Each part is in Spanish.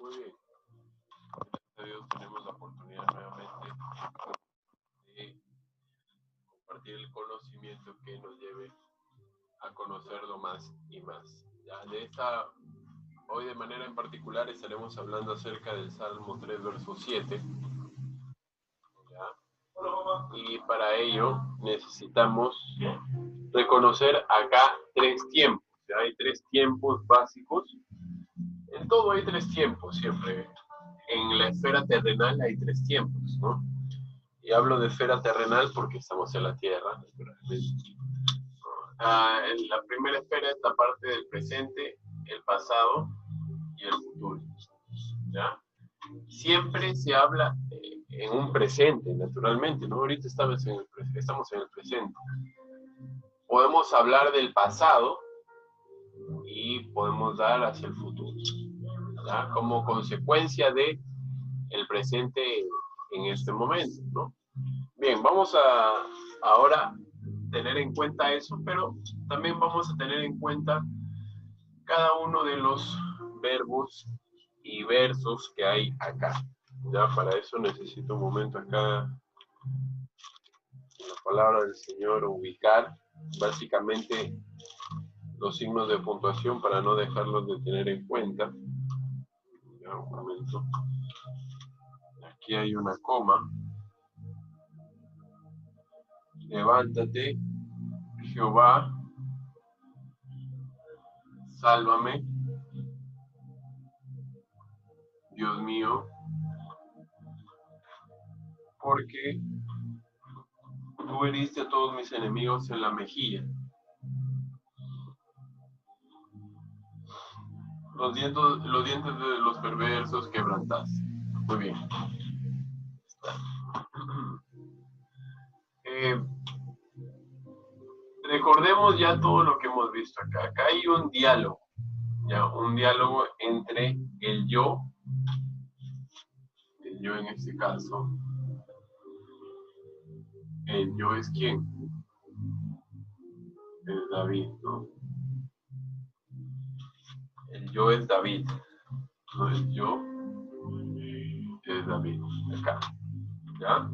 Muy bien. Gracias a Dios tenemos la oportunidad nuevamente de compartir el conocimiento que nos lleve a conocerlo más y más. Ya, hoy de manera en particular estaremos hablando acerca del Salmo 3, verso 7. ¿Ya? Y para ello necesitamos reconocer acá tres tiempos. ¿Ya? Hay tres tiempos básicos. En todo hay tres tiempos siempre. En la esfera terrenal hay tres tiempos, ¿no? Y hablo de esfera terrenal porque estamos en la Tierra, naturalmente. La primera esfera es la parte del presente, el pasado y el futuro. ¿Ya? Siempre se habla en un presente, naturalmente, ¿no? Ahorita estamos en el presente. Podemos hablar del pasado y podemos dar hacia el futuro, ¿ya? Como consecuencia de el presente en este momento, ¿no? Bien, vamos a ahora tener en cuenta eso, pero también vamos a tener en cuenta cada uno de los verbos y versos que hay acá. Ya para eso necesito un momento acá en la palabra del Señor ubicar básicamente los signos de puntuación para no dejarlos de tener en cuenta. Ya, un momento. Aquí hay una coma. Levántate, Jehová, sálvame, Dios mío, porque tú heriste a todos mis enemigos en la mejilla. Los dientes de los perversos quebrantaste. Muy bien. Recordemos ya todo lo que hemos visto acá. Acá hay un diálogo. Ya, un diálogo entre el yo en este caso. El yo es quién? Es David, ¿no? El yo es David. No, el yo es David. Acá. ¿Ya?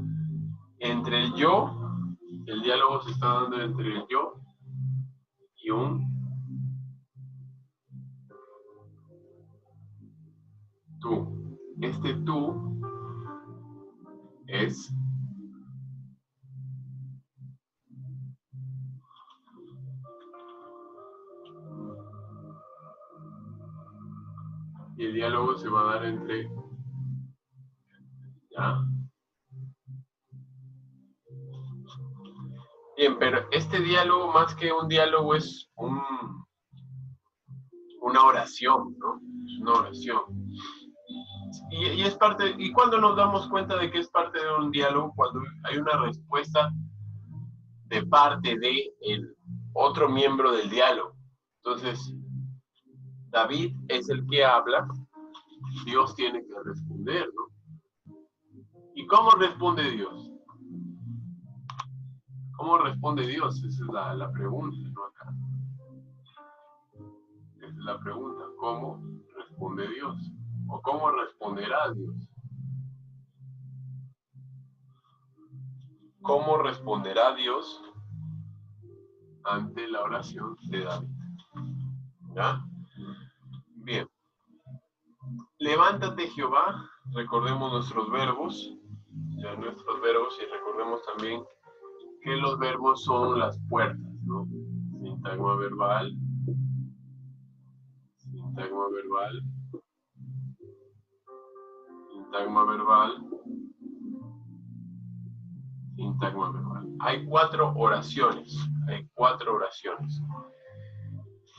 Entre el yo, el diálogo se está dando entre el yo y un tú. Este tú es y el diálogo se va a dar entre ¿ya? Bien, pero este diálogo más que un diálogo es una oración, ¿no? Es una oración. Y es parte, ¿y cuándo nos damos cuenta de que es parte de un diálogo? Cuando hay una respuesta de parte de el otro miembro del diálogo. Entonces, David es el que habla, Dios tiene que responder, ¿no? ¿Y cómo responde Dios? ¿Cómo responde Dios? Esa es la pregunta, ¿no? Acá. Esa es la pregunta, ¿cómo responde Dios? ¿O cómo responderá Dios? ¿Cómo responderá Dios ante la oración de David? ¿Ya? Bien. Levántate, Jehová. Recordemos nuestros verbos. Ya nuestros verbos y recordemos también que los verbos son las puertas, ¿no? Sintagma verbal. Sintagma verbal. Sintagma verbal. Sintagma verbal. Hay cuatro oraciones. Hay cuatro oraciones.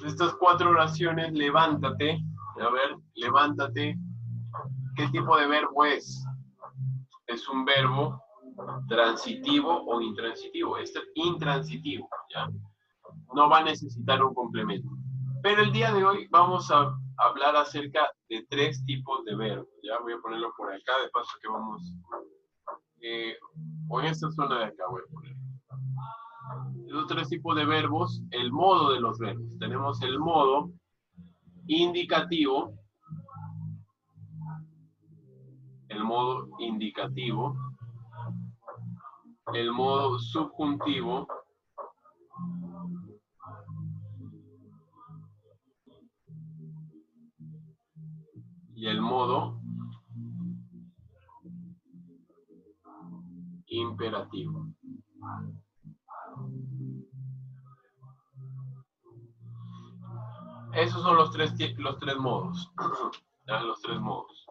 Estas cuatro oraciones, levántate. A ver, levántate. ¿Qué tipo de verbo es? Es un verbo transitivo o intransitivo. Este es intransitivo, ¿ya? No va a necesitar un complemento. Pero el día de hoy vamos a hablar acerca de tres tipos de verbos. Ya voy a ponerlo por acá, de paso que vamos... o en esta zona de acá voy a poner. Los tres tipos de verbos, el modo de los verbos. Tenemos el modo indicativo, el modo indicativo, el modo subjuntivo, y el modo imperativo. Esos son los tres modos. ¿Ya? Los tres modos.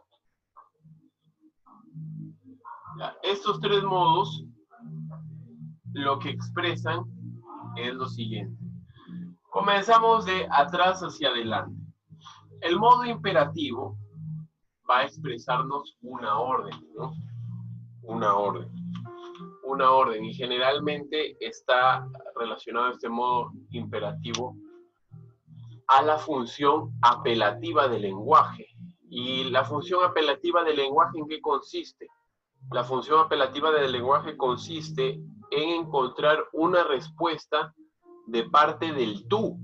¿Ya? Estos tres modos lo que expresan es lo siguiente. Comenzamos de atrás hacia adelante. El modo imperativo va a expresarnos una orden, ¿no? Una orden. Una orden. Y generalmente está relacionado este modo imperativo a la función apelativa del lenguaje. ¿Y la función apelativa del lenguaje en qué consiste? La función apelativa del lenguaje consiste en encontrar una respuesta de parte del tú.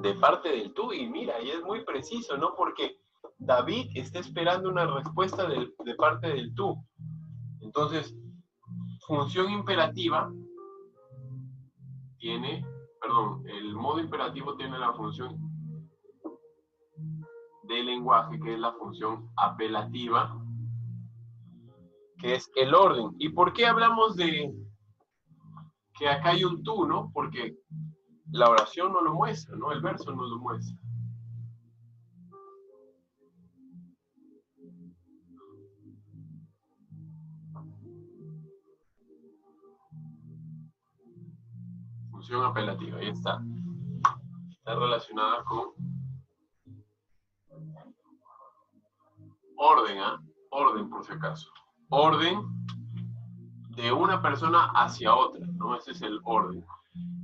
De parte del tú. Y mira, y es muy preciso, ¿no? Porque David está esperando una respuesta de parte del tú. Entonces, función imperativa tiene, perdón, el modo imperativo tiene la función del lenguaje, que es la función apelativa, que es el orden. ¿Y por qué hablamos de que acá hay un tú, no? Porque la oración no lo muestra, ¿no? El verso no lo muestra. Función apelativa, ahí está. Está relacionada con orden, ¿ah? Orden, por si acaso. Orden de una persona hacia otra, ¿no? Ese es el orden.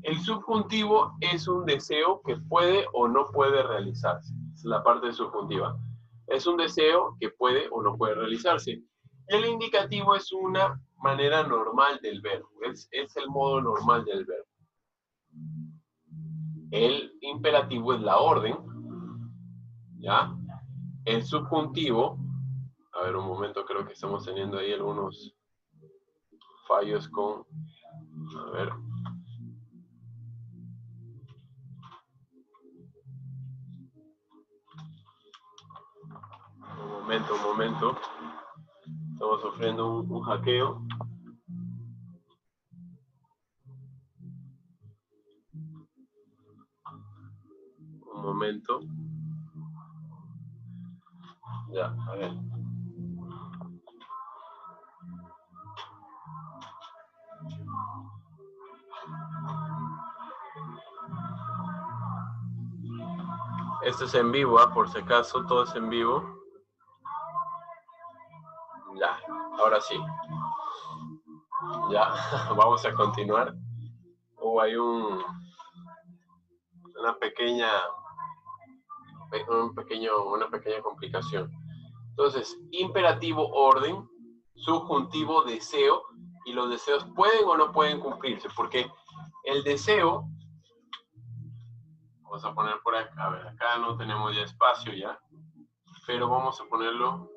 El subjuntivo es un deseo que puede o no puede realizarse. Es la parte subjuntiva. Es un deseo que puede o no puede realizarse. Y el indicativo es una manera normal del verbo. Es el modo normal del verbo. El imperativo es la orden. ¿Ya? El subjuntivo, a ver un momento, creo que estamos teniendo ahí algunos fallos con, a ver. Un momento. Estamos sufriendo un hackeo. Un momento. Ya, a ver. Esto es en vivo, por si acaso, todo es en vivo. Ya, ahora sí. Ya, vamos a continuar. Hay una pequeña complicación. Entonces, imperativo, orden, subjuntivo, deseo, y los deseos pueden o no pueden cumplirse, porque el deseo, vamos a poner por acá, a ver, acá no tenemos ya espacio ya, pero vamos a ponerlo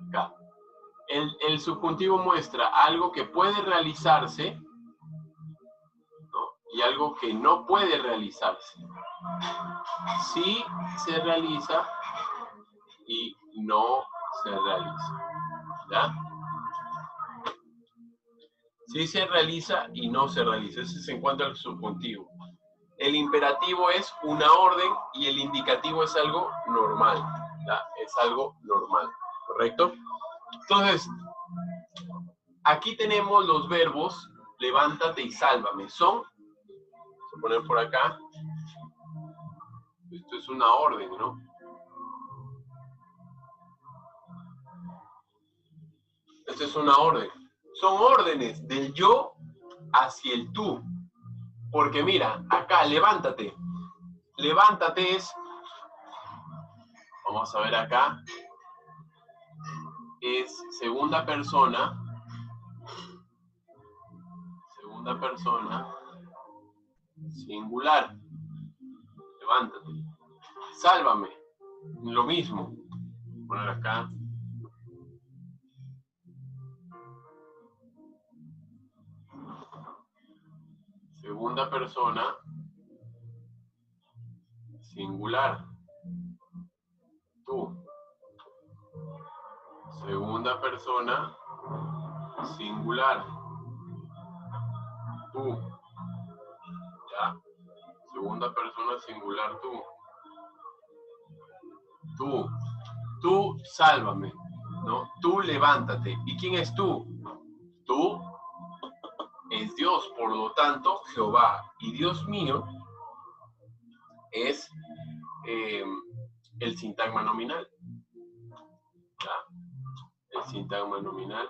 acá. El subjuntivo muestra algo que puede realizarse, ¿no? Y algo que no puede realizarse. Sí se realiza y no se realiza. ¿Ya? Sí se realiza y no se realiza. Ese es en cuanto al subjuntivo. El imperativo es una orden y el indicativo es algo normal. ¿Ya? Es algo normal. ¿Correcto? Entonces, aquí tenemos los verbos levántate y sálvame. Son, vamos a poner por acá, esto es una orden, ¿no? Esto es una orden. Son órdenes del yo hacia el tú. Porque mira, acá, levántate. Levántate es, vamos a ver acá, es segunda persona, singular. Levántate. Sálvame. Lo mismo. Voy a poner acá. Segunda persona singular. Tú. Segunda persona singular. Tú. ¿Ya? Segunda persona singular, tú. Tú, sálvame, ¿no? Tú, levántate. ¿Y quién es tú? Tú es Dios, por lo tanto, Jehová. Y Dios mío es el sintagma nominal. ¿Ya? El sintagma nominal.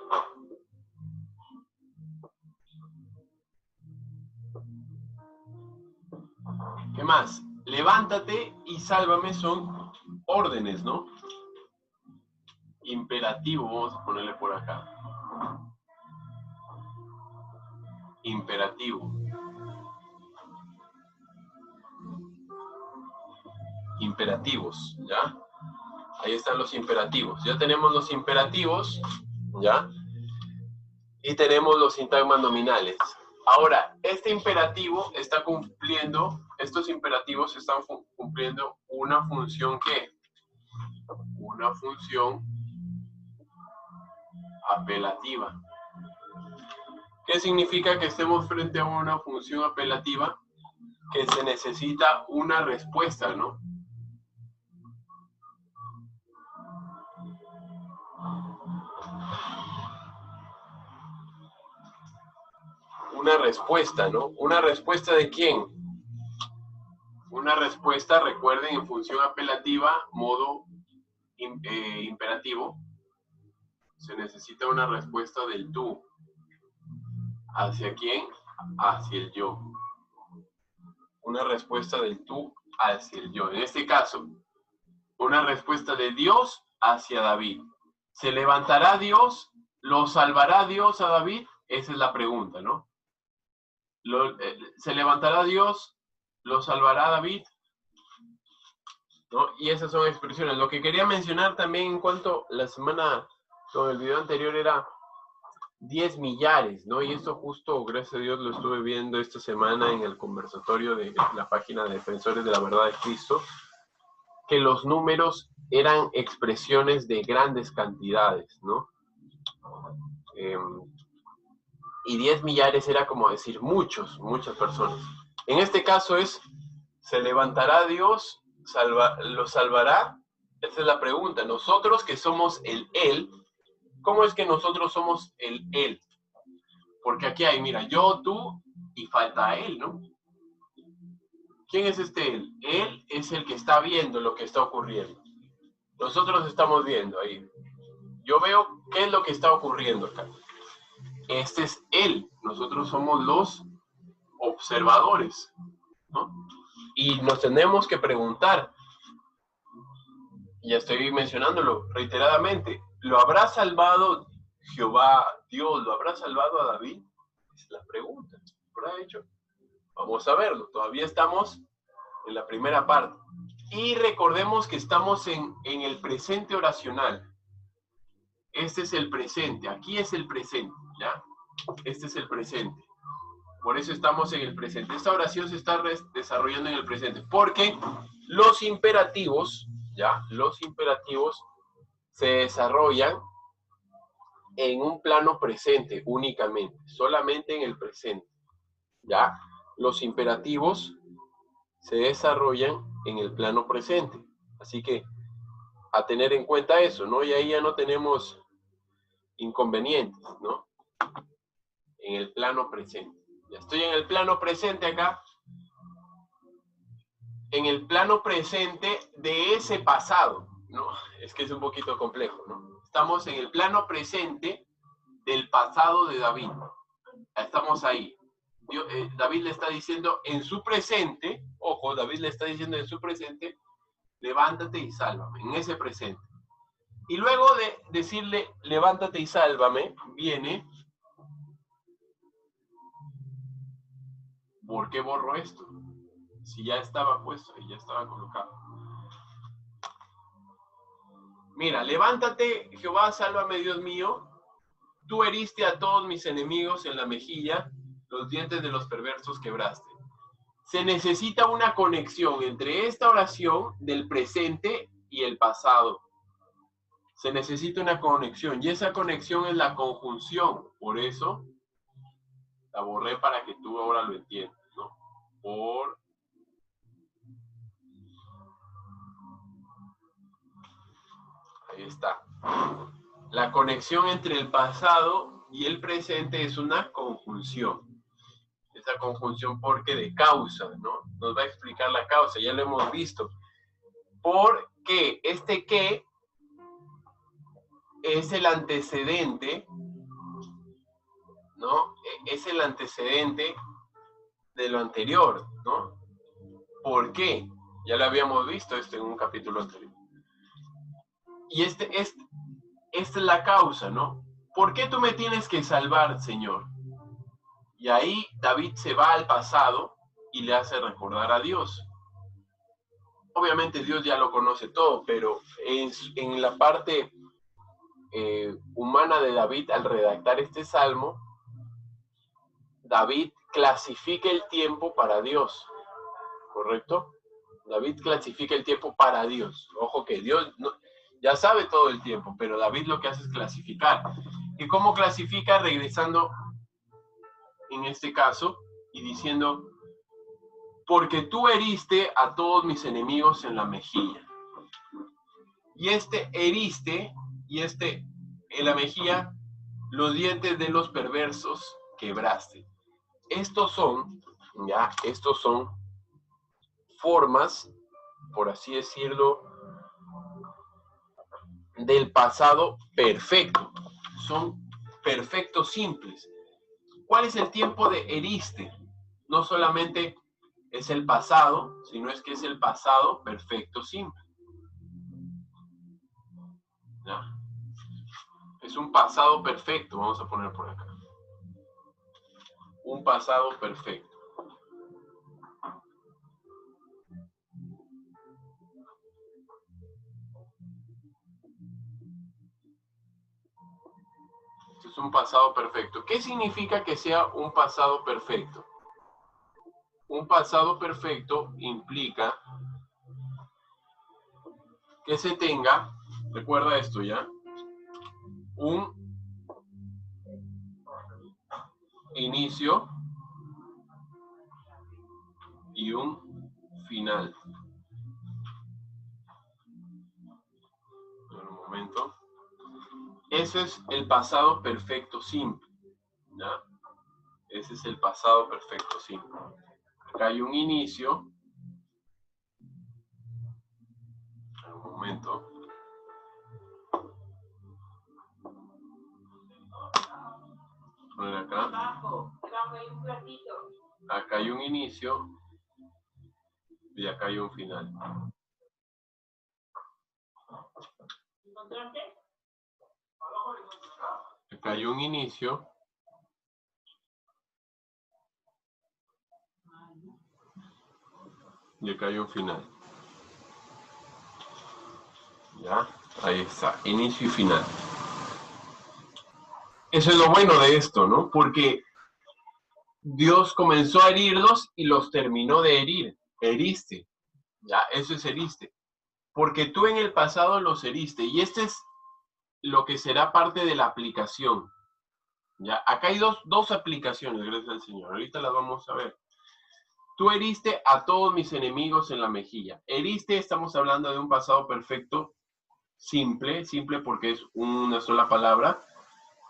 ¿Qué más? Levántate y sálvame son órdenes, ¿no? Imperativo, vamos a ponerle por acá. Imperativo. Imperativos, ¿ya? Ahí están los imperativos. Ya tenemos los imperativos, ¿ya? Y tenemos los sintagmas nominales. Ahora, este imperativo está cumpliendo, estos imperativos están cumpliendo una función, ¿qué? Una función apelativa. ¿Qué significa que estemos frente a una función apelativa? Que se necesita una respuesta, ¿no? Una respuesta, ¿no? ¿Una respuesta de quién? Una respuesta, recuerden, en función apelativa, modo imperativo, se necesita una respuesta del tú. ¿Hacia quién? Hacia el yo. Una respuesta del tú hacia el yo. En este caso, una respuesta de Dios hacia David. ¿Se levantará Dios? ¿Lo salvará Dios a David? Esa es la pregunta, ¿no? ¿Se levantará Dios? ¿Lo salvará David? ¿No? Y esas son expresiones. Lo que quería mencionar también en cuanto la semana, con el video anterior, era 10 millares, ¿no? Y esto justo, gracias a Dios, lo estuve viendo esta semana en el conversatorio de la página de Defensores de la Verdad de Cristo, que los números eran expresiones de grandes cantidades, ¿no? Y 10 millares era como decir muchas personas. En este caso es, ¿se levantará Dios? ¿Lo salvará? Esa es la pregunta. Nosotros que somos el Él, ¿cómo es que nosotros somos el Él? Porque aquí hay, mira, yo, tú, y falta Él, ¿no? ¿Quién es este Él? Él es el que está viendo lo que está ocurriendo. Nosotros estamos viendo ahí. Yo veo qué es lo que está ocurriendo acá. Este es Él. Nosotros somos los observadores, ¿no? Y nos tenemos que preguntar, ya estoy mencionándolo reiteradamente, ¿lo habrá salvado Jehová, Dios, lo habrá salvado a David? Es la pregunta. ¿Lo habrá hecho? Vamos a verlo. Todavía estamos en la primera parte. Y recordemos que estamos en el presente oracional. Este es el presente. Aquí es el presente, ¿ya? Este es el presente. Por eso estamos en el presente. Esta oración se está desarrollando en el presente. Porque los imperativos, ¿ya? Los imperativos se desarrollan en un plano presente únicamente. Solamente en el presente, ¿ya? Los imperativos se desarrollan en el plano presente. Así que a tener en cuenta eso, ¿no? Y ahí ya no tenemos inconvenientes, ¿no? En el plano presente. Ya estoy en el plano presente acá. En el plano presente de ese pasado, ¿no? Es que es un poquito complejo, ¿no? Estamos en el plano presente del pasado de David. Estamos ahí. David le está diciendo en su presente, ojo, David le está diciendo en su presente, levántate y sálvame, en ese presente. Y luego de decirle, levántate y sálvame, viene, ¿por qué borro esto? Si ya estaba puesto y ya estaba colocado. Mira, levántate, Jehová, sálvame, Dios mío. Tú heriste a todos mis enemigos en la mejilla los dientes de los perversos quebraste. Se necesita una conexión entre esta oración del presente y el pasado. Se necesita una conexión, y esa conexión es la conjunción. Por eso la borré para que tú ahora lo entiendas, ¿no? Ahí está. La conexión entre el pasado y el presente es una conjunción. Esa conjunción porque de causa, ¿no? Nos va a explicar la causa, ya lo hemos visto. ¿Por qué? Este qué es el antecedente, ¿no? Es el antecedente de lo anterior, ¿no? ¿Por qué? Ya lo habíamos visto esto en un capítulo anterior. Y esta es la causa, ¿no? ¿Por qué tú me tienes que salvar, Señor? Y ahí David se va al pasado y le hace recordar a Dios. Obviamente Dios ya lo conoce todo, pero en la parte humana de David, al redactar este salmo, David clasifica el tiempo para Dios, ¿correcto? David clasifica el tiempo para Dios. Ojo que Dios ya sabe todo el tiempo, pero David lo que hace es clasificar. ¿Y cómo clasifica? Regresando en este caso y diciendo, porque tú heriste a todos mis enemigos en la mejilla. Y heriste, y en la mejilla, los dientes de los perversos quebraste. Estos son formas, por así decirlo, del pasado perfecto. Son perfectos simples. ¿Cuál es el tiempo de heriste? No solamente es el pasado, sino es que es el pasado perfecto simple. ¿Ya? Es un pasado perfecto, vamos a poner por acá. Un pasado perfecto. Esto es un pasado perfecto. ¿Qué significa que sea un pasado perfecto? Un pasado perfecto implica que se tenga, recuerda esto ya, un inicio y un final. En un momento. Ese es el pasado perfecto simple, ¿ya? Ese es el pasado perfecto simple. Acá hay un inicio. En un momento. Poner acá. Acá hay un inicio y acá hay un final. ¿Encontraste? Acá hay un inicio y acá hay un final. ¿Ya? Ahí está, inicio y final. Eso es lo bueno de esto, ¿no? Porque Dios comenzó a herirlos y los terminó de herir. Heriste. Ya, eso es heriste. Porque tú en el pasado los heriste. Y este es lo que será parte de la aplicación. Ya, acá hay dos aplicaciones, gracias al Señor. Ahorita las vamos a ver. Tú heriste a todos mis enemigos en la mejilla. Heriste, estamos hablando de un pasado perfecto, simple porque es una sola palabra.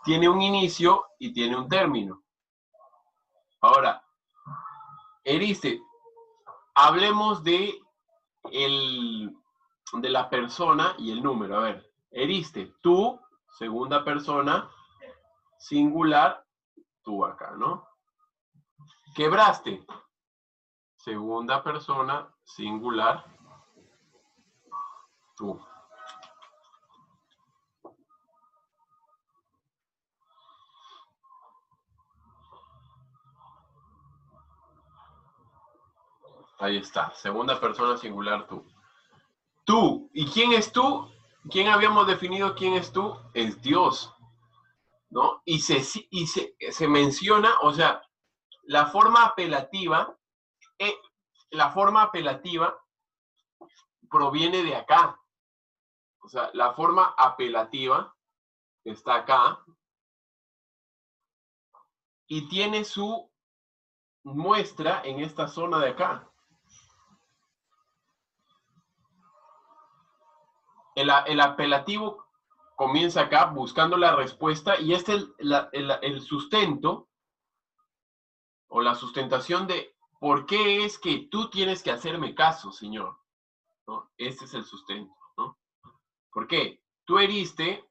Tiene un inicio y tiene un término. Ahora, heriste. Hablemos de la persona y el número. A ver, heriste. Tú, segunda persona, singular, tú acá, ¿no? Quebraste. Segunda persona, singular, tú. Ahí está, segunda persona singular, tú. Tú, ¿y quién es tú? ¿Quién habíamos definido quién es tú? Es Dios, ¿no? Y se menciona, o sea, la forma apelativa proviene de acá. O sea, la forma apelativa está acá y tiene su muestra en esta zona de acá. El apelativo comienza acá buscando la respuesta y este es el sustento o la sustentación de por qué es que tú tienes que hacerme caso, Señor, ¿no? Este es el sustento, ¿no? ¿Por qué? Tú heriste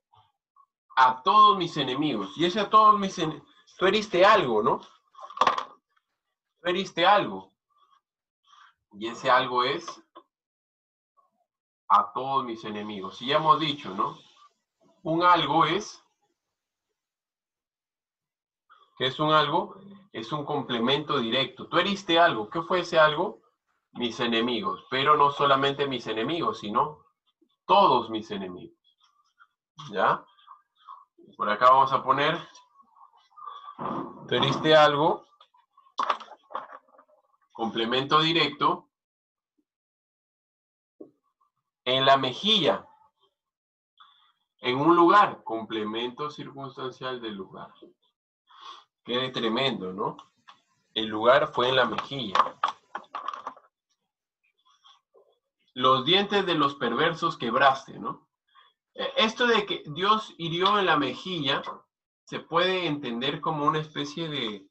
a todos mis enemigos. Y ese a todos mis enemigos, tú heriste algo, ¿no? Tú heriste algo. Y ese algo es a todos mis enemigos. Y ya hemos dicho, ¿no? Un algo es, ¿qué es un algo? Es un complemento directo. Tú heriste algo. ¿Qué fue ese algo? Mis enemigos. Pero no solamente mis enemigos, sino todos mis enemigos. ¿Ya? Por acá vamos a poner, tú heriste algo, complemento directo, en la mejilla, en un lugar, complemento circunstancial del lugar. Quede tremendo, ¿no? El lugar fue en la mejilla. Los dientes de los perversos quebraste, ¿no? Esto de que Dios hirió en la mejilla se puede entender como una especie de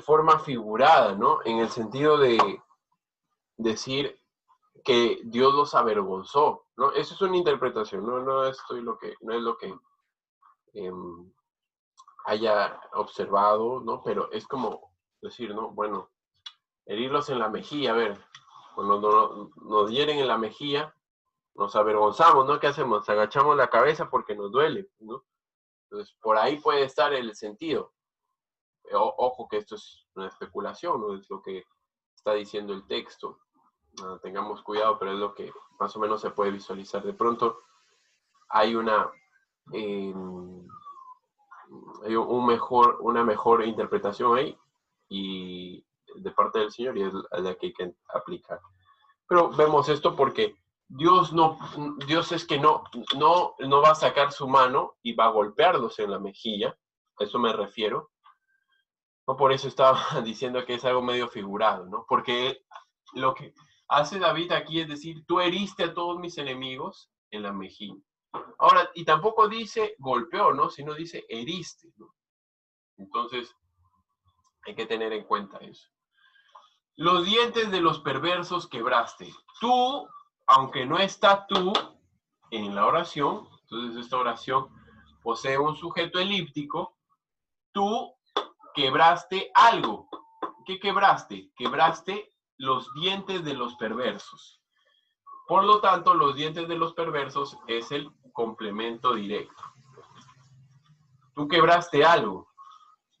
forma figurada, ¿no? En el sentido de decir que Dios los avergonzó, ¿no? Eso es una interpretación, no es lo que haya observado, ¿no? Pero es como decir, ¿no? Bueno, herirlos en la mejilla, a ver, cuando nos hieren en la mejilla, nos avergonzamos, ¿no? ¿Qué hacemos? Nos agachamos la cabeza porque nos duele, ¿no? Entonces, por ahí puede estar el sentido. Ojo que esto es una especulación, no es lo que está diciendo el texto. Tengamos cuidado, pero es lo que más o menos se puede visualizar. De pronto hay una mejor interpretación ahí y de parte del Señor, y es la que hay que aplicar. Pero vemos esto porque Dios es que no va a sacar su mano y va a golpearlos en la mejilla, a eso me refiero. No, por eso estaba diciendo que es algo medio figurado, ¿no? Porque lo que hace David aquí es decir, tú heriste a todos mis enemigos en la mejilla. Ahora, y tampoco dice golpeó, ¿no? Sino dice heriste, ¿no? Entonces, hay que tener en cuenta eso. Los dientes de los perversos quebraste. Tú, aunque no está tú en la oración, entonces esta oración posee un sujeto elíptico, tú quebraste algo. ¿Qué quebraste? Quebraste los dientes de los perversos. Por lo tanto, los dientes de los perversos es el complemento directo. Tú quebraste algo.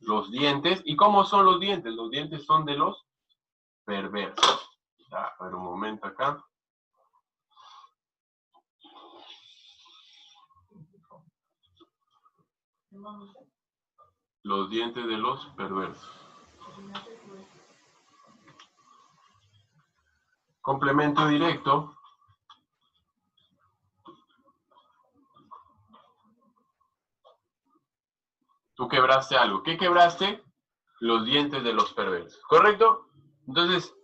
Los dientes. ¿Y cómo son los dientes? Los dientes son de los perversos. A ver, un momento acá. Los dientes de los perversos. Complemento directo. Tú quebraste algo. ¿Qué quebraste? Los dientes de los perversos. ¿Correcto? Entonces,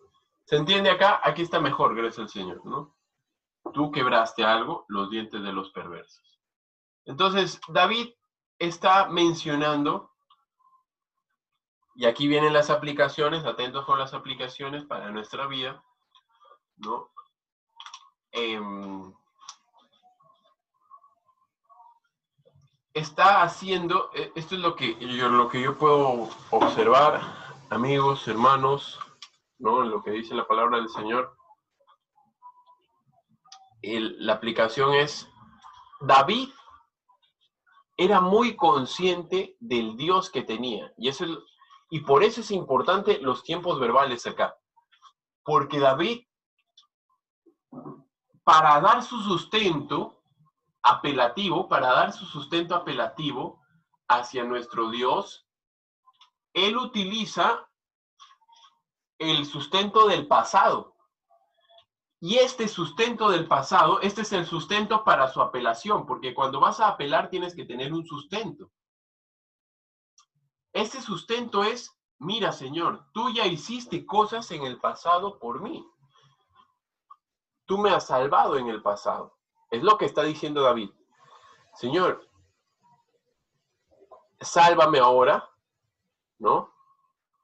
¿se entiende acá? Aquí está mejor, gracias al Señor, ¿no? Tú quebraste algo, los dientes de los perversos. Entonces, David está mencionando, y aquí vienen las aplicaciones, atentos con las aplicaciones para nuestra vida, ¿no? Está haciendo, esto es lo que yo puedo observar, amigos, hermanos, ¿no? En lo que dice la palabra del Señor. La aplicación es, David era muy consciente del Dios que tenía, y por eso es importante los tiempos verbales acá, porque David, para dar su sustento apelativo hacia nuestro Dios, él utiliza el sustento del pasado. Y este sustento del pasado, este es el sustento para su apelación, porque cuando vas a apelar tienes que tener un sustento. Este sustento es, mira, Señor, tú ya hiciste cosas en el pasado por mí. Tú me has salvado en el pasado. Es lo que está diciendo David. Señor, sálvame ahora, ¿no?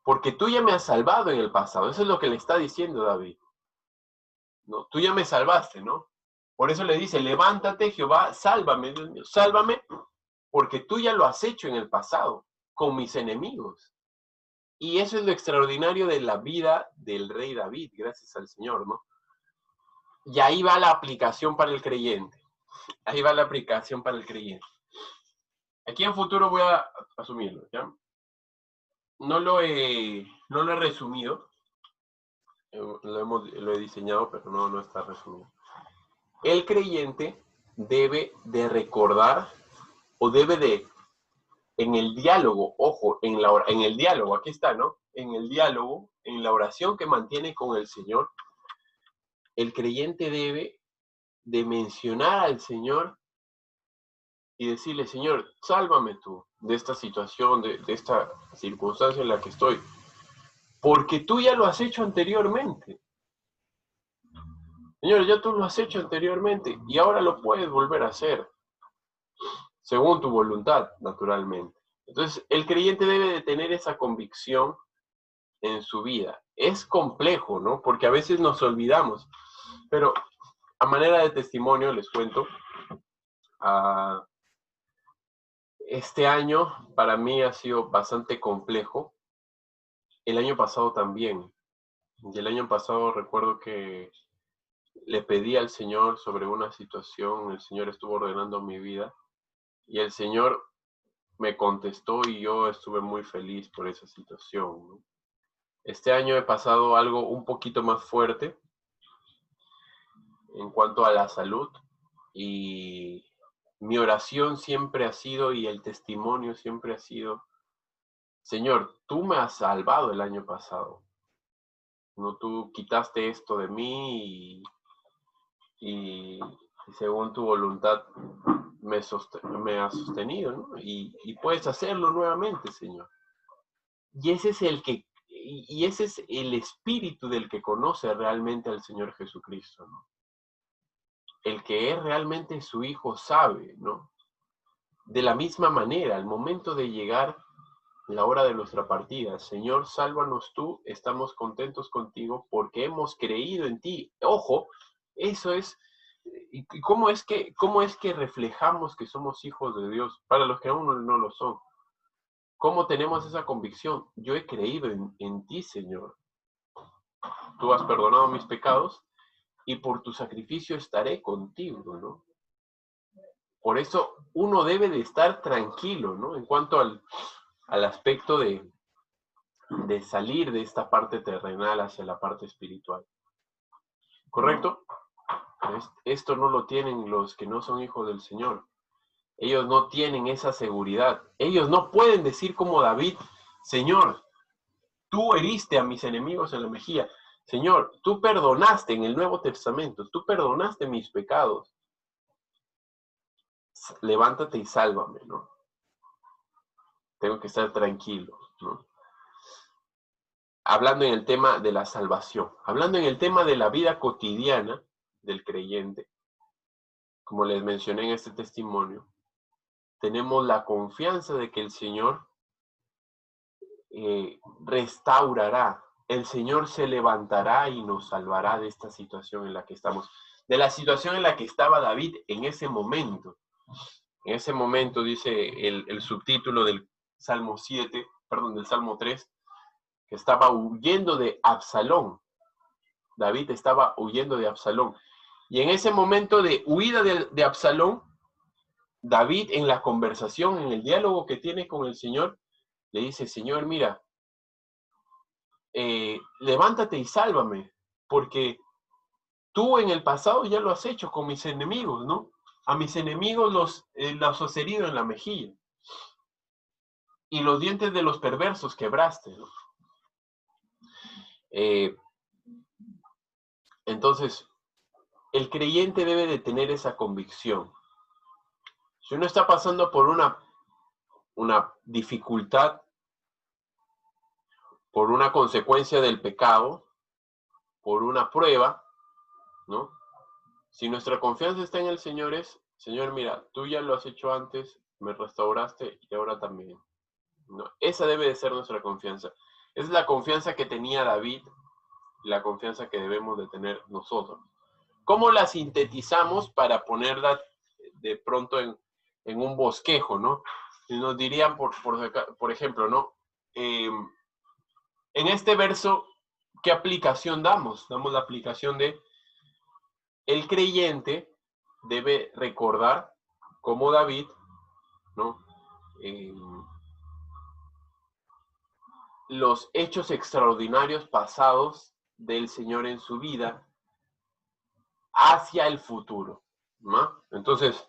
Porque tú ya me has salvado en el pasado. Eso es lo que le está diciendo David. ¿No? Tú ya me salvaste, ¿no? Por eso le dice, levántate, Jehová, sálvame, Dios mío, sálvame, porque tú ya lo has hecho en el pasado, con mis enemigos. Y eso es lo extraordinario de la vida del rey David, gracias al Señor, ¿no? Y ahí va la aplicación para el creyente. Ahí va la aplicación para el creyente. Aquí en futuro voy a asumirlo, ¿ya? No lo he resumido. Lo he diseñado, pero no está resumido. El creyente debe de recordar o debe de, en el diálogo, ojo, en el diálogo, aquí está, ¿no? En el diálogo, en la oración que mantiene con el Señor, el creyente debe de mencionar al Señor y decirle, Señor, sálvame tú de esta situación, de esta circunstancia en la que estoy, porque tú ya lo has hecho anteriormente. Señor, ya tú lo has hecho anteriormente y ahora lo puedes volver a hacer, según tu voluntad, naturalmente. Entonces, el creyente debe de tener esa convicción en su vida. Es complejo, ¿no? Porque a veces nos olvidamos, pero a manera de testimonio les cuento, este año para mí ha sido bastante complejo. El año pasado también. Y el año pasado recuerdo que le pedí al Señor sobre una situación, el Señor estuvo ordenando mi vida y el Señor me contestó y yo estuve muy feliz por esa situación, ¿no? Este año he pasado algo un poquito más fuerte en cuanto a la salud y mi oración siempre ha sido y el testimonio siempre ha sido, Señor, tú me has salvado el año pasado, no, tú quitaste esto de mí y según tu voluntad me has sostenido, ¿no? Y puedes hacerlo nuevamente, Señor. Y ese es ese es el espíritu del que conoce realmente al Señor Jesucristo, ¿no? El que es realmente su Hijo sabe, ¿no? De la misma manera, al momento de llegar la hora de nuestra partida, Señor, sálvanos tú, estamos contentos contigo porque hemos creído en ti. Ojo, eso es, ¿y cómo es que reflejamos que somos hijos de Dios para los que aún no lo son? ¿Cómo tenemos esa convicción? Yo he creído en ti, Señor. Tú has perdonado mis pecados y por tu sacrificio estaré contigo, ¿no? Por eso uno debe de estar tranquilo, ¿no? En cuanto al aspecto de salir de esta parte terrenal hacia la parte espiritual. ¿Correcto? Esto no lo tienen los que no son hijos del Señor. Ellos no tienen esa seguridad. Ellos no pueden decir como David, Señor, tú heriste a mis enemigos en la mejilla. Señor, tú perdonaste en el Nuevo Testamento, tú perdonaste mis pecados. Levántate y sálvame, ¿no? Tengo que estar tranquilo, ¿no? Hablando en el tema de la salvación, hablando en el tema de la vida cotidiana del creyente, como les mencioné en este testimonio, tenemos la confianza de que el Señor restaurará, el Señor se levantará y nos salvará de esta situación en la que estamos, de la situación en la que estaba David en ese momento. En ese momento dice el subtítulo del Salmo 7, perdón, del Salmo 3, que estaba huyendo de Absalón. David estaba huyendo de Absalón. Y en ese momento de huida de Absalón, David en la conversación, en el diálogo que tiene con el Señor, le dice, Señor, mira, levántate y sálvame, porque tú en el pasado ya lo has hecho con mis enemigos, ¿no? A mis enemigos los has herido en la mejilla. y los dientes de los perversos quebraste, ¿no? Entonces, el creyente debe de tener esa convicción. Si uno está pasando por una dificultad, por una consecuencia del pecado, por una prueba, ¿no? Si nuestra confianza está en el Señor es, Señor, mira, tú ya lo has hecho antes, me restauraste y ahora también, ¿no? Esa debe de ser nuestra confianza. Es la confianza que tenía David, la confianza que debemos de tener nosotros. ¿Cómo la sintetizamos para ponerla de pronto en un bosquejo, ¿no? Nos dirían, por ejemplo, ¿no? En este verso, ¿qué aplicación damos? Damos la aplicación de el creyente debe recordar, como David, ¿no? Los hechos extraordinarios pasados del Señor en su vida hacia el futuro, ¿no? Entonces,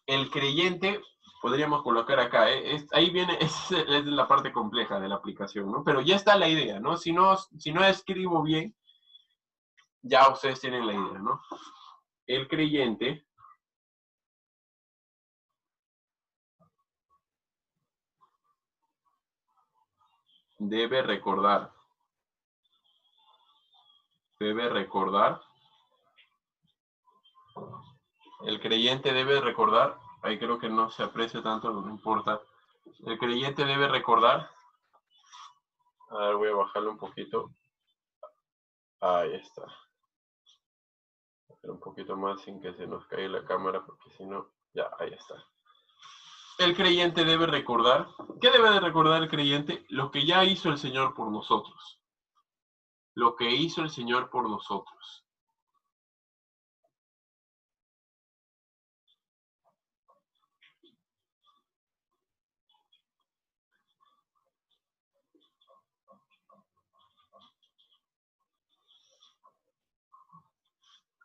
el creyente, podríamos colocar acá, ahí viene, es la parte compleja de la aplicación, ¿no? Pero ya está la idea, ¿no? Si no escribo bien, ya ustedes tienen la idea, ¿no? El creyente debe recordar, el creyente debe recordar, ahí creo que no se aprecia tanto, no importa, el creyente debe recordar, a ver, voy a bajarlo un poquito, ahí está, un poquito más sin que se nos caiga la cámara, porque si no, ya, ahí está. El creyente debe recordar, ¿qué debe de recordar el creyente? Lo que ya hizo el Señor por nosotros, lo que hizo el Señor por nosotros.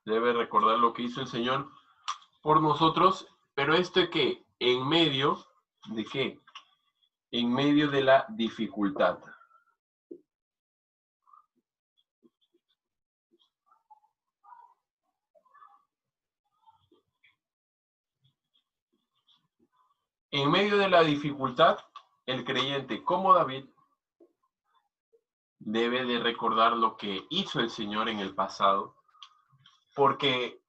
Debe recordar lo que hizo el Señor por nosotros, pero esto es que en medio de qué? En medio de la dificultad. En medio de la dificultad, el creyente, como David, debe de recordar lo que hizo el Señor en el pasado, porque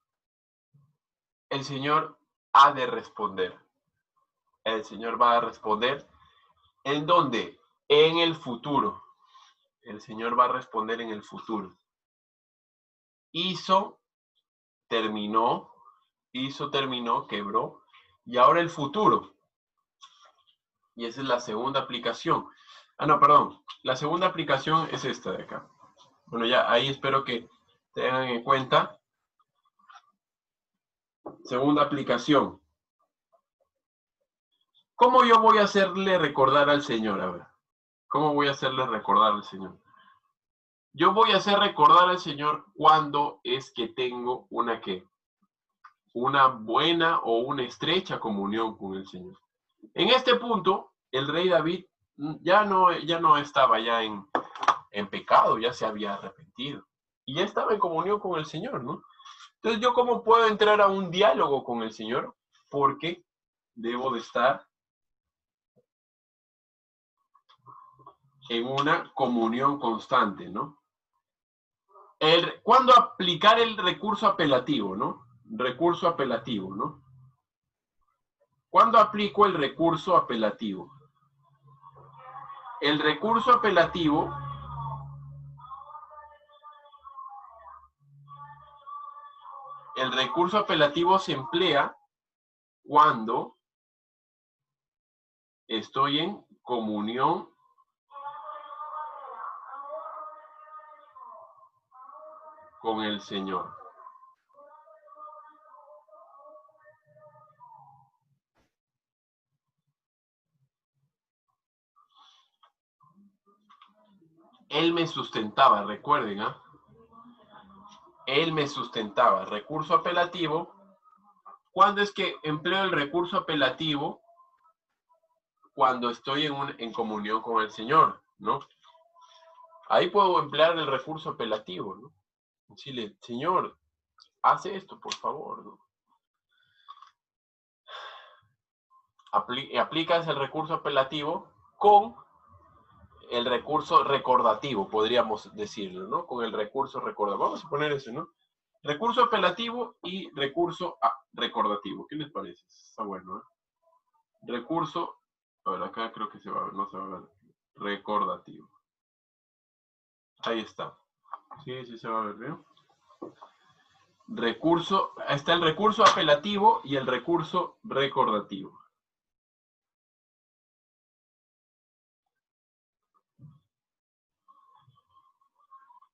el Señor ha de responder. El Señor va a responder. ¿En dónde? En el futuro. El Señor va a responder en el futuro. Terminó, quebró, y ahora el futuro. Y esa es la segunda aplicación. No, perdón. La segunda aplicación es esta de acá. Bueno, ya ahí espero que tengan en cuenta. Segunda aplicación. ¿Cómo yo voy a hacerle recordar al Señor? A ver, ¿cómo voy a hacerle recordar al Señor? Yo voy a hacer recordar al Señor cuando es que tengo una buena o una estrecha comunión con el Señor. En este punto, el rey David ya no estaba ya en pecado, ya se había arrepentido. Y ya estaba en comunión con el Señor, ¿no? Entonces, ¿yo cómo puedo entrar a un diálogo con el Señor? Porque debo de estar en una comunión constante, ¿no? ¿Cuándo aplicar el recurso apelativo, no? Recurso apelativo, ¿no? ¿Cuándo aplico el recurso apelativo? El recurso apelativo se emplea cuando estoy en comunión con el Señor. Él me sustentaba, recuerden, ¿ah? Él me sustentaba. Recurso apelativo. ¿Cuándo es que empleo el recurso apelativo? cuando estoy en comunión con el Señor, ¿no? Ahí puedo emplear el recurso apelativo, ¿no? Decirle, Señor, haz esto, por favor, ¿no? Aplicas el recurso apelativo con el recurso recordativo, podríamos decirlo, ¿no? Con el recurso recordativo. Vamos a poner eso, ¿no? Recurso apelativo y recurso recordativo. ¿Qué les parece? Está bueno, ¿eh? Recurso, a ver, acá creo que se va a ver, no se va a ver. Recordativo. Ahí está. Sí, sí se va a ver bien. Recurso, está el recurso apelativo y el recurso recordativo.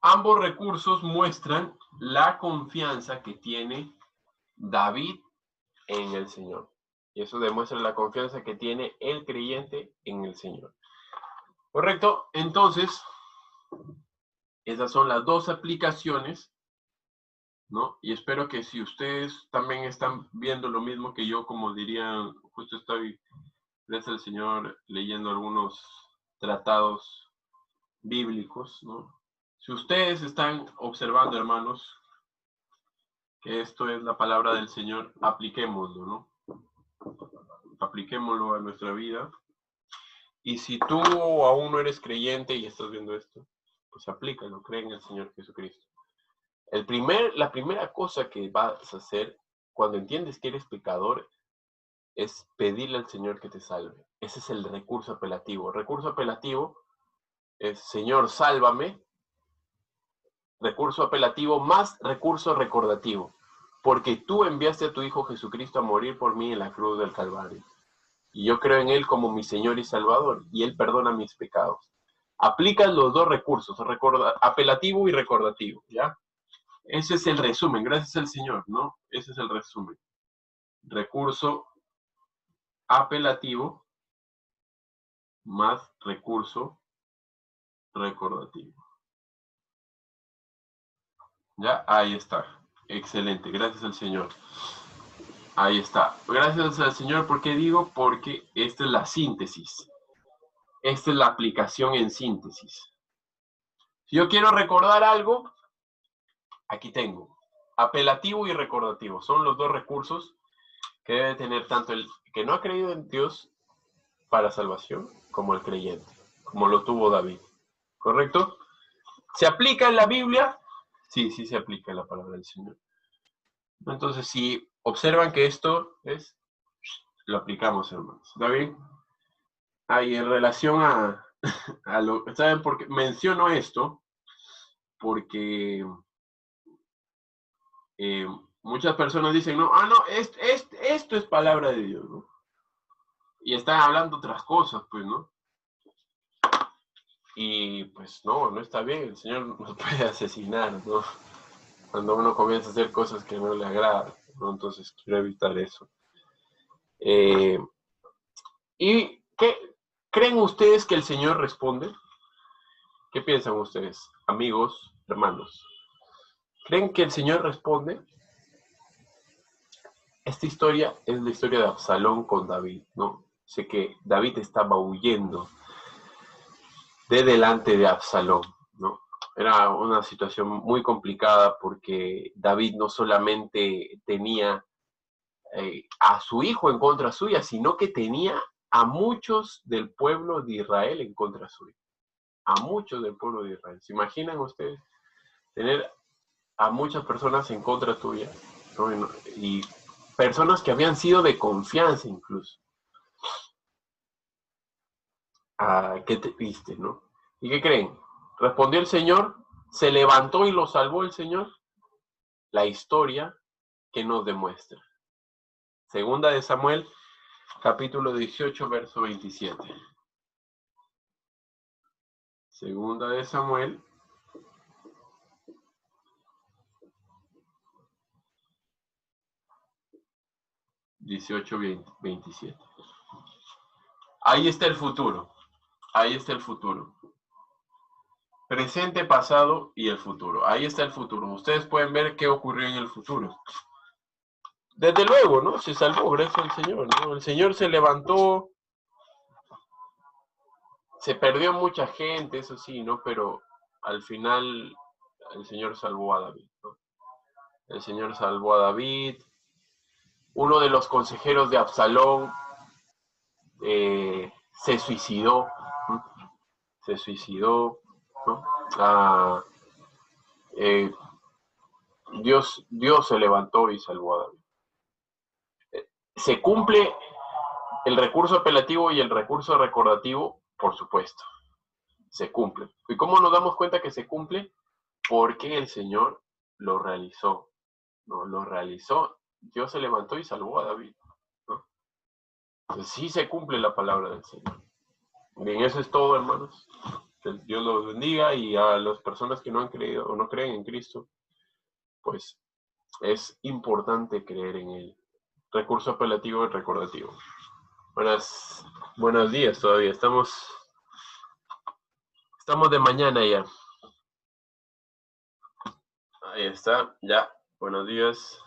Ambos recursos muestran la confianza que tiene David en el Señor. Y eso demuestra la confianza que tiene el creyente en el Señor. ¿Correcto? Entonces, esas son las dos aplicaciones, ¿no? Y espero que si ustedes también están viendo lo mismo que yo, como dirían, justo estoy, gracias al Señor, leyendo algunos tratados bíblicos, ¿no? Si ustedes están observando, hermanos, que esto es la palabra del Señor, apliquémoslo, ¿no? Apliquémoslo a nuestra vida. Y si tú aún no eres creyente y estás viendo esto, pues aplícalo, cree en el Señor Jesucristo. La primera cosa que vas a hacer cuando entiendes que eres pecador es pedirle al Señor que te salve. Ese es el recurso apelativo. El recurso apelativo es, Señor, sálvame. Recurso apelativo más recurso recordativo. Porque tú enviaste a tu Hijo Jesucristo a morir por mí en la cruz del Calvario. Y yo creo en Él como mi Señor y Salvador. Y Él perdona mis pecados. Aplicas los dos recursos, apelativo y recordativo, ¿ya? Ese es el resumen, gracias al Señor, ¿no? Ese es el resumen. Recurso apelativo más recurso recordativo. ¿Ya? Ahí está. Excelente, gracias al Señor. Ahí está. Gracias al Señor, ¿por qué digo? Porque esta es la síntesis. Esta es la aplicación en síntesis. Si yo quiero recordar algo, aquí tengo. Apelativo y recordativo. Son los dos recursos que debe tener tanto el que no ha creído en Dios para salvación como el creyente, como lo tuvo David. ¿Correcto? ¿Se aplica en la Biblia? Sí, sí se aplica en la palabra del Señor. Entonces, si observan que esto es, lo aplicamos, hermanos. ¿Está bien? Ahí en relación a lo, ¿saben por qué menciono esto? Porque muchas personas dicen, no, esto es palabra de Dios, ¿no? Y están hablando otras cosas, pues, ¿no? Y pues no está bien, el Señor nos puede asesinar, ¿no? Cuando uno comienza a hacer cosas que no le agradan, ¿no? Entonces quiero evitar eso. ¿Y qué creen ustedes que el Señor responde? ¿Qué piensan ustedes, amigos, hermanos? ¿Creen que el Señor responde? Esta historia es la historia de Absalón con David, ¿no? Sé que David estaba huyendo de delante de Absalón, ¿no? Era una situación muy complicada porque David no solamente tenía a su hijo en contra suya, sino que tenía a muchos del pueblo de Israel en contra suya. A muchos del pueblo de Israel. ¿Se imaginan ustedes tener a muchas personas en contra tuya, ¿no? Y personas que habían sido de confianza incluso? ¿Qué te viste, no? ¿Y qué creen? Respondió el Señor, se levantó y lo salvó el Señor. La historia que nos demuestra. Segunda de Samuel, capítulo 18, verso 27. Segunda de Samuel, (18, 27). Ahí está el futuro. Ahí está el futuro. Presente, pasado y el futuro. Ahí está el futuro. Ustedes pueden ver qué ocurrió en el futuro. Desde luego, ¿no? Se salvó, gracias al Señor, ¿no? El Señor se levantó Se perdió mucha gente, eso sí, ¿no? Pero al final el Señor salvó a David, ¿no? El Señor salvó a David. Uno de los consejeros de Absalón se suicidó, ¿no? Se suicidó, ¿no? Ah, Dios se levantó y salvó a David. Se cumple el recurso apelativo y el recurso recordativo, por supuesto, se cumple. ¿Y cómo nos damos cuenta que se cumple? Porque el Señor lo realizó, ¿no? Lo realizó, Dios se levantó y salvó a David, ¿no? Entonces sí se cumple la palabra del Señor. Bien, eso es todo, hermanos. Que Dios los bendiga, y a las personas que no han creído o no creen en Cristo, pues es importante creer en Él. Recurso apelativo y recordativo. Buenos días todavía. Estamos de mañana ya. Ahí está, ya. Buenos días.